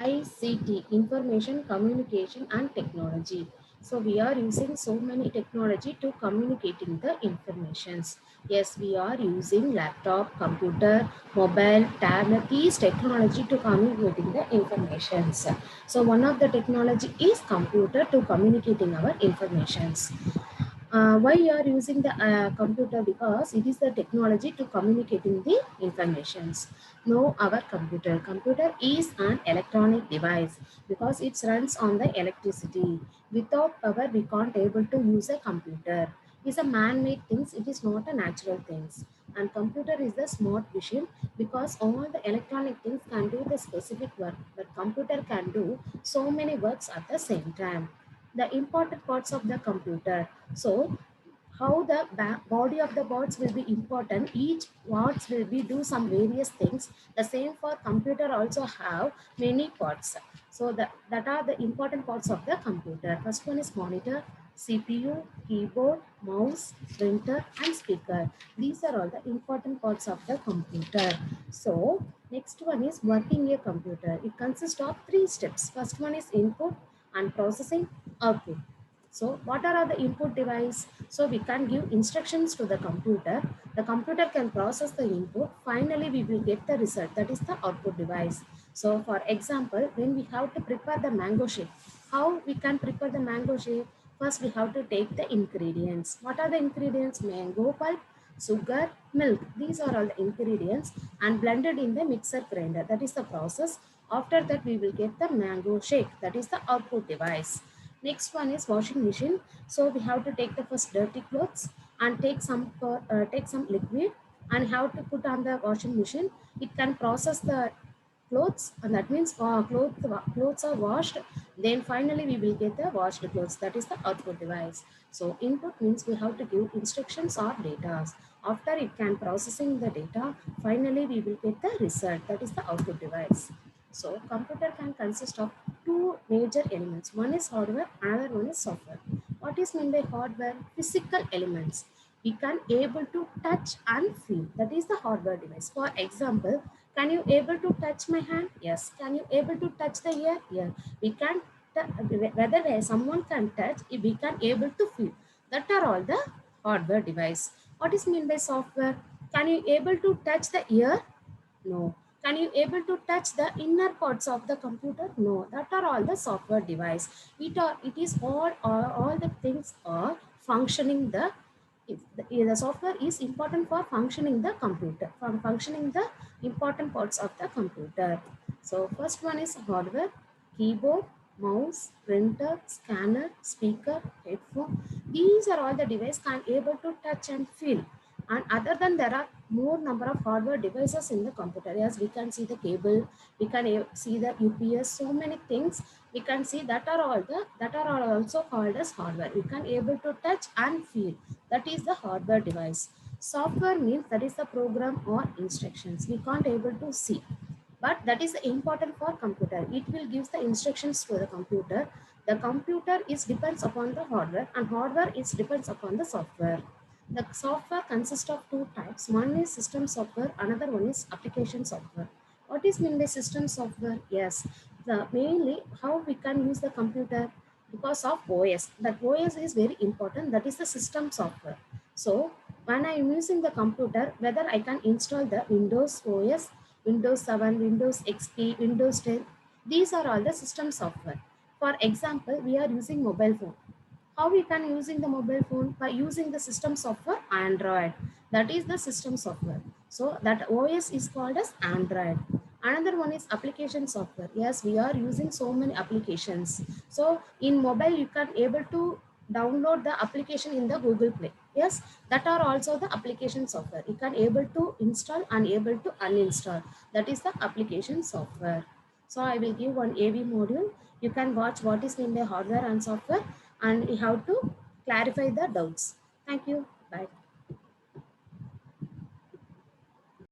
ICT, Information Communication and Technology. So we are using so many technology to communicating the informations. Yes, we are using laptop, computer, mobile, tablet, these technology to communicating the informations. So one of the technology is computer to communicating our informations. Why you are using the computer? Because it is the technology to communicating the informations. Know our computer is an electronic device because it runs on the electricity. Without power we can't able to use a computer. It's a man-made things, it is not a natural things. And computer is the smart machine because all the electronic things can do the specific work, but computer can do so many works at the same time. The important parts of the computer. So how the body of the boards will be important. Each parts will be do some various things. The same for computer also have many parts. So that are the important parts of the computer. First one is monitor, CPU, keyboard, mouse, printer, and speaker. These are all the important parts of the computer. So next one is working a computer. It consists of three steps. First one is input and processing, output. So what are the input device? So we can give instructions to the computer. The computer can process the input. Finally, we will get the result. That is the output device. So for example, when we have to prepare the mango shake, how we can prepare the mango shake? First, we have to take the ingredients. What are the ingredients? Mango pulp, sugar, milk. These are all the ingredients and blended in the mixer grinder. That is the process. After that, we will get the mango shake. That is the output device. Next one is washing machine. So we have to take the first dirty clothes and take some liquid and have to put on the washing machine. It can process the clothes, and that means clothes are washed. Then finally we will get the washed clothes. That is the output device. So input means we have to give instructions or data. After it can processing the data, finally we will get the result. That is the output device. So computer can consist of two major elements. One is hardware, another one is software. What is meant by hardware? Physical elements. We can able to touch and feel. That is the hardware device. For example, can you able to touch my hand? Yes. Can you able to touch the ear? Yeah. We can whether someone can touch, we can able to feel. That are all the hardware device. What is meant by software? Can you able to touch the ear? No. Can you able to touch the inner parts of the computer? No. That are all the software device. It is all the things are functioning the software is important for functioning the computer, for functioning the important parts of the computer. So first one is hardware, keyboard, mouse, printer, scanner, speaker, headphone. These are all the devices can able to touch and feel. And other than there are more number of hardware devices in the computer. As we can see the cable, we can see the UPS, so many things we can see that are all also called as hardware. We can able to touch and feel. That is the hardware device. Software means that is the program or instructions. We can't able to see, but that is important for computer. It will give the instructions to the computer. The computer is depends upon the hardware, and hardware is depends upon the software. The software consists of two types. One is system software, another one is application software. What is mean by system software? Yes, the mainly how we can use the computer because of OS. That OS is very important. That is the system software. So when I am using the computer, whether I can install the Windows OS, Windows 7, Windows XP, Windows 10, these are all the system software. For example, we are using mobile phone. How we can using the mobile phone? By using the system software Android. That is the system software. So that OS is called as Android. Another one is application software. Yes, we are using so many applications. So in mobile you can able to download the application in the Google Play. Yes, that are also the application software. You can able to install and able to uninstall. That is the application software. So I will give one AV module. You can watch what is meant by hardware and software, and you have to clarify the doubts. Thank you. Bye.